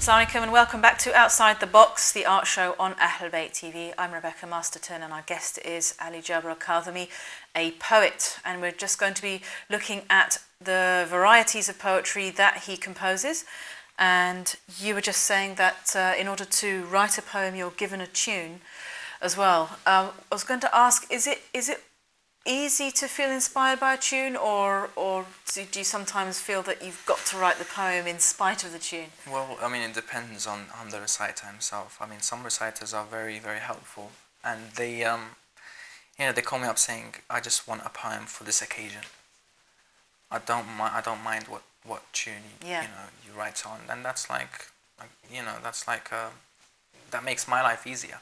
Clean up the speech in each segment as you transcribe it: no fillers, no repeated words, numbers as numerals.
Assalamu alaikum and welcome back to Outside the Box, the art show on Ahlul Bayt TV. I'm Rebecca Masterton and our guest is Ali Jaber Al Kathemi, a poet. And we're just going to be looking at the varieties of poetry that he composes. And you were just saying that in order to write a poem, you're given a tune as well. I was going to ask, is it easy to feel inspired by a tune, or do you sometimes feel that you've got to write the poem in spite of the tune? Well, I mean, it depends on the reciter himself. I mean, some reciters are very, very helpful, and they, they call me up saying, "I just want a poem for this occasion. I don't mind what tune you write on," and that's that makes my life easier.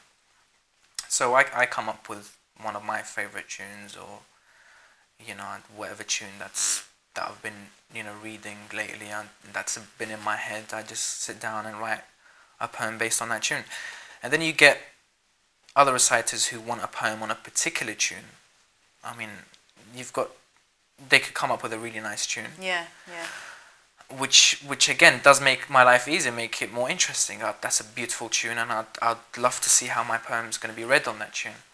So I come up with one of my favorite tunes, or whatever tune that I've been reading lately and that's been in my head. I just sit down and write a poem based on that tune. And then you get other reciters who want a poem on a particular tune. I mean, they could come up with a really nice tune. Yeah. Which again does make my life easier, make it more interesting. That's a beautiful tune, and I'd love to see how my poem's going to be read on that tune.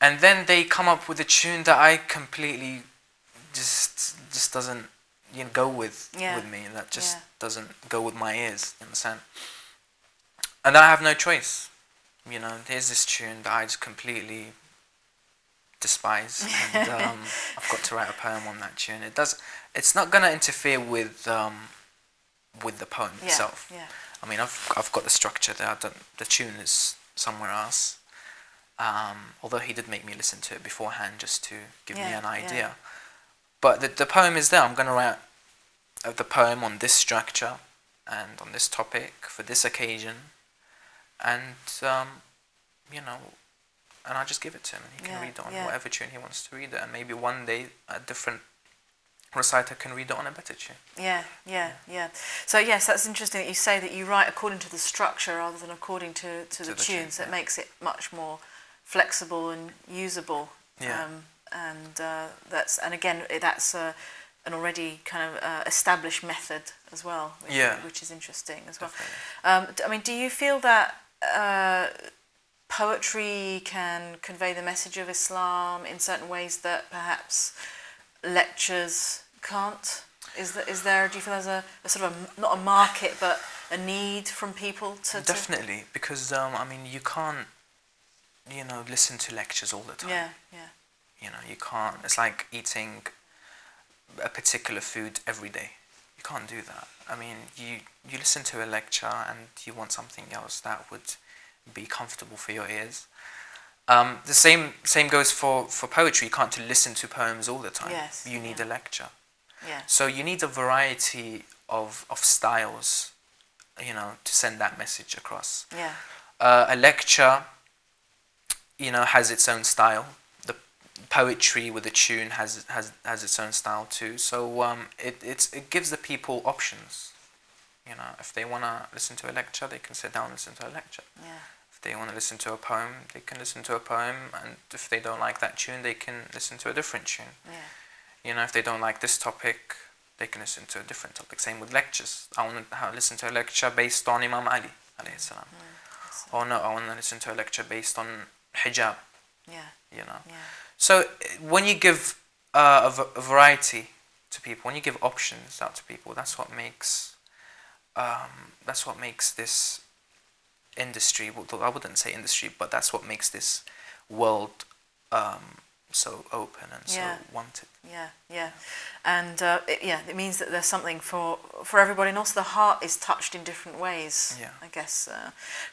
And then they come up with a tune that I completely just doesn't go with me. That just doesn't go with my ears. You understand? And I have no choice. Here's this tune that I just completely despise, and I've got to write a poem on that tune. It's not gonna interfere with the poem itself. Yeah. I mean, I've got the structure there. The tune is somewhere else. Although he did make me listen to it beforehand just to give me an idea. Yeah. But the poem is there. I'm going to write the poem on this structure and on this topic for this occasion. And, and I just give it to him, and he can read it on whatever tune he wants to read it. And maybe one day a different reciter can read it on a better tune. Yeah. So yes, that's interesting that you say that you write according to the structure rather than according to the tunes. That makes it much more flexible and usable. And that's an already kind of established method as well, which is interesting as well. I mean, do you feel that poetry can convey the message of Islam in certain ways that perhaps lectures can't? Do you feel there's a sort of not a market but a need from people to? Definitely, because I mean, you can't listen to lectures all the time. You can't. It's like eating a particular food every day. You can't do that. I mean, you listen to a lecture and you want something else that would be comfortable for your ears. The same goes for poetry. You can't listen to poems all the time. You need a lecture. So you need a variety of styles, to send that message across. A lecture, has its own style. The poetry with a tune has its own style too. So it gives the people options. If they want to listen to a lecture, they can sit down and listen to a lecture. If they want to listen to a poem, they can listen to a poem, and if they don't like that tune, they can listen to a different tune. If they don't like this topic, they can listen to a different topic. Same with lectures. I want to listen to a lecture based on Imam Ali alayhi salam. Or no, I want to listen to a lecture based on hijab. So when you give a variety to people, when you give options out to people, that's what makes this industry, well, I wouldn't say industry, but that's what makes this world so open and so wanted. And it means that there's something for everybody, and also the heart is touched in different ways. I guess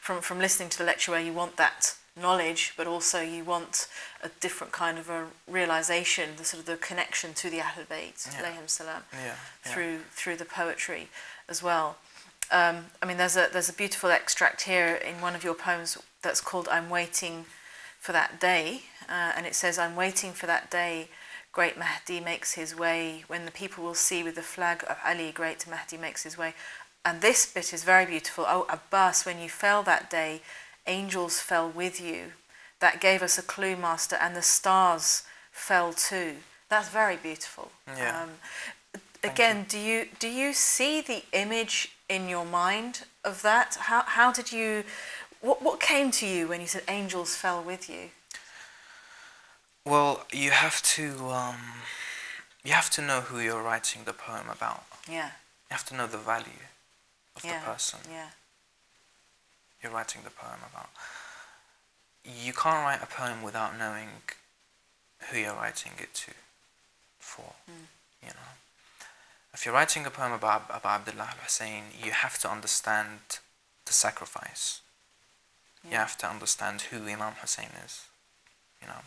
from listening to the lecture where you want that knowledge, but also you want a different kind of a realization, the connection to the Ahlul Bayt alayhim salam through the poetry as well. I mean, there's a beautiful extract here in one of your poems that's called "I'm Waiting for That Day," and it says, "I'm waiting for that day, great Mahdi makes his way, when the people will see with the flag of Ali, great Mahdi makes his way." And this bit is very beautiful. "Oh Abbas, when you fell that day, angels fell with you. That gave us a clue, Master, and the stars fell too." That's very beautiful. again, do you see the image in your mind of that? How did you? What came to you when you said angels fell with you? Well, you have to know who you're writing the poem about. Yeah. You have to know the value of the person. Yeah. You're writing the poem about. You can't write a poem without knowing who you're writing it to, for. You know, if you're writing a poem about Abdullah al-Hussein, you have to understand the sacrifice. Yeah. You have to understand who Imam Hussein is. You know,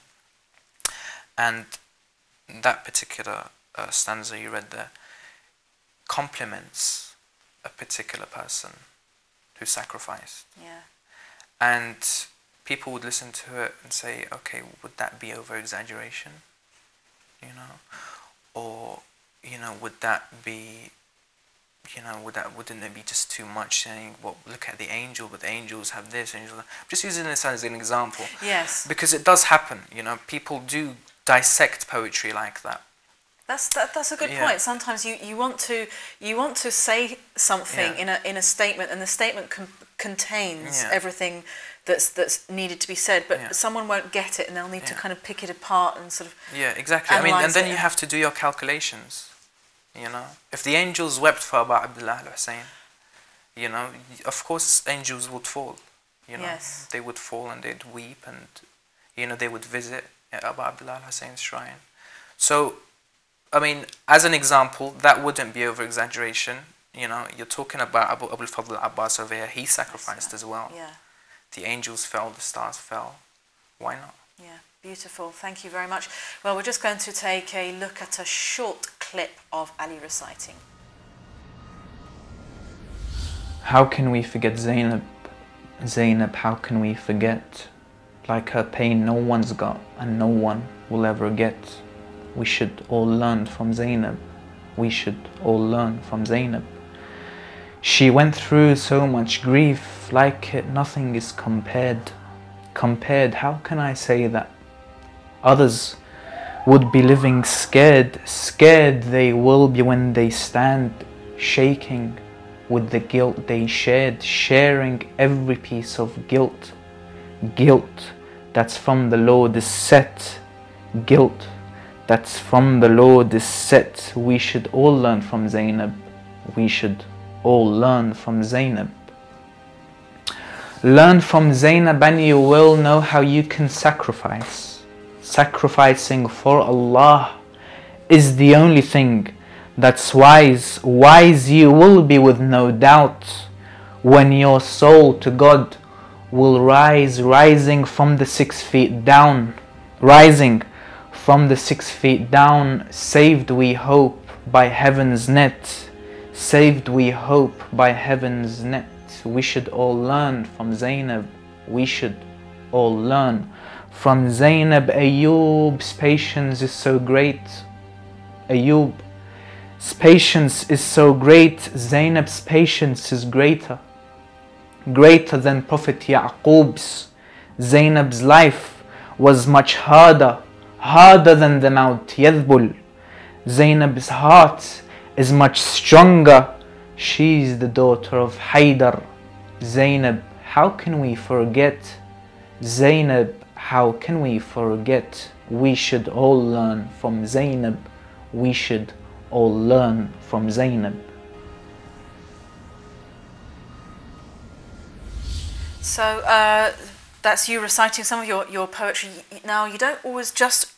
and that particular stanza you read there compliments a particular person who sacrificed. Yeah. And people would listen to it and say, okay, would that be over exaggeration? You know, or you know, would that be, you know, wouldn't it be just too much saying, well, look at the angel, but the angels have this, angels. I'm just using this as an example. Yes. Because it does happen. You know, people do dissect poetry like that. That's a good point. Sometimes you want to say something in a statement, and the statement contains everything that's needed to be said, but someone won't get it, and they'll need to kind of pick it apart and sort of exactly. I mean, and then you have to do your calculations. You know, if the angels wept for Abu Abdullah al-Hussein, you know, of course angels would fall. You know, they would fall and they'd weep, and you know, they would visit Abu Abdullah al-Hussein's shrine. So, I mean, as an example, that wouldn't be over exaggeration. You know, you're talking about Abu al-Fadl al-Abbas over here. He sacrificed as well. Yeah. The angels fell, the stars fell. Why not? Yeah, beautiful. Thank you very much. Well, we're just going to take a look at a short clip of Ali reciting. How can we forget Zainab? Zainab, how can we forget? Like her pain no one's got and no one will ever get. We should all learn from Zainab. We should all learn from Zainab. She went through so much grief, like it nothing is compared. Compared, how can I say that? Others would be living scared. Scared they will be when they stand, shaking with the guilt they shared, sharing every piece of guilt. Guilt that's from the Lord is set. Guilt that's from the Lord is set. We should all learn from Zainab. We should all learn from Zainab. Learn from Zainab and you will know how you can sacrifice. Sacrificing for Allah is the only thing that's wise. Wise you will be with no doubt when your soul to God will rise, rising from the 6 feet down. Rising from the 6 feet down, saved we hope by heaven's net. Saved we hope by heaven's net. We should all learn from Zainab. We should all learn from Zainab. Ayyub's patience is so great. Ayyub's patience is so great. Zainab's patience is greater. Greater than Prophet Yaqub's. Zainab's life was much harder. Harder than the Mount Yadbul. Zainab's heart is much stronger. She's the daughter of Haydar. Zainab, how can we forget? Zainab, how can we forget? We should all learn from Zainab. We should all learn from Zainab. So that's you reciting some of your poetry. Now, you don't always just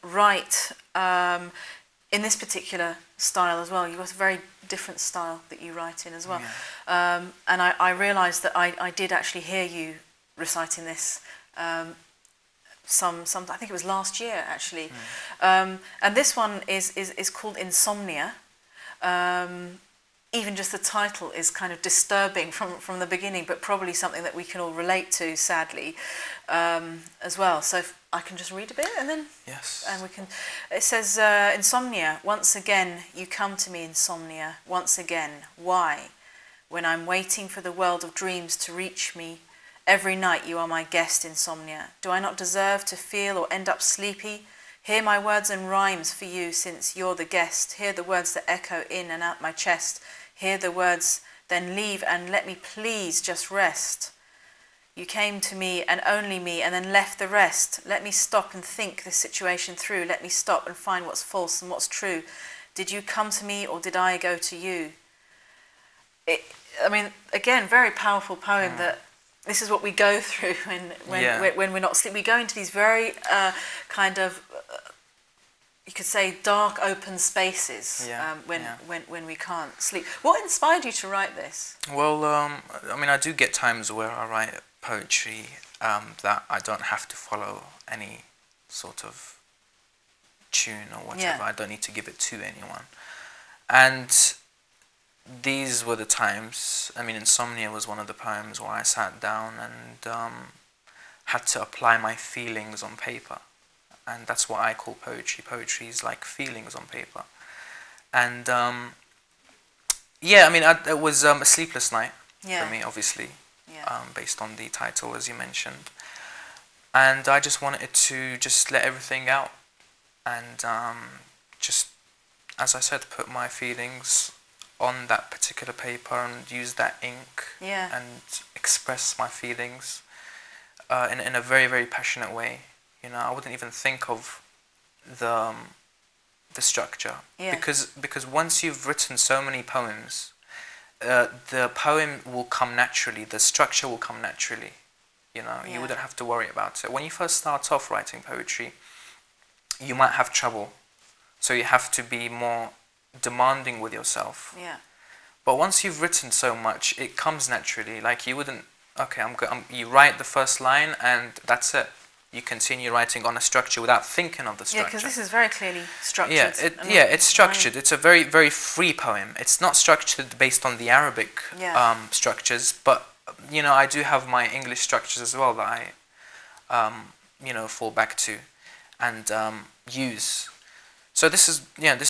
write in this particular style as well. You've got a very different style that you write in as well. Yeah. And I realised that I did actually hear you reciting this some I think it was last year actually. And this one is called Insomnia. Even just the title is kind of disturbing from the beginning, but probably something that we can all relate to, sadly, as well. So if I can just read a bit and then... Yes. And we can... It says, Insomnia, once again you come to me, insomnia, once again. Why? When I'm waiting for the world of dreams to reach me, every night you are my guest, insomnia. Do I not deserve to feel or end up sleepy? Hear my words and rhymes for you since you're the guest. Hear the words that echo in and out my chest. Hear the words, then leave and let me please just rest. You came to me and only me and then left the rest. Let me stop and think this situation through. Let me stop and find what's false and what's true. Did you come to me or did I go to you? I mean, again, very powerful poem that this is what we go through when we're not asleep. We go into these very kind of, you could say, dark, open spaces when we can't sleep. What inspired you to write this? Well, I mean, I do get times where I write poetry that I don't have to follow any sort of tune or whatever. I don't need to give it to anyone. And these were the times. I mean, Insomnia was one of the poems where I sat down and had to apply my feelings on paper. And that's what I call poetry. Poetry is like feelings on paper. And yeah, I mean, it was a sleepless night for me, obviously, based on the title, as you mentioned. And I just wanted to just let everything out and just, as I said, put my feelings on that particular paper and use that ink and express my feelings in a very, very passionate way. You know, I wouldn't even think of the structure because once you've written so many poems, the poem will come naturally. The structure will come naturally. You know, you wouldn't have to worry about it. When you first start off writing poetry, you might have trouble, so you have to be more demanding with yourself. But once you've written so much, it comes naturally. Like you wouldn't. Okay, you write the first line and that's it. You continue writing on a structure without thinking of the structure. Yeah, because this is very clearly structured. It's structured. It's a very, very free poem. It's not structured based on the Arabic structures, but you know, I do have my English structures as well that I, you know, fall back to and use. So this is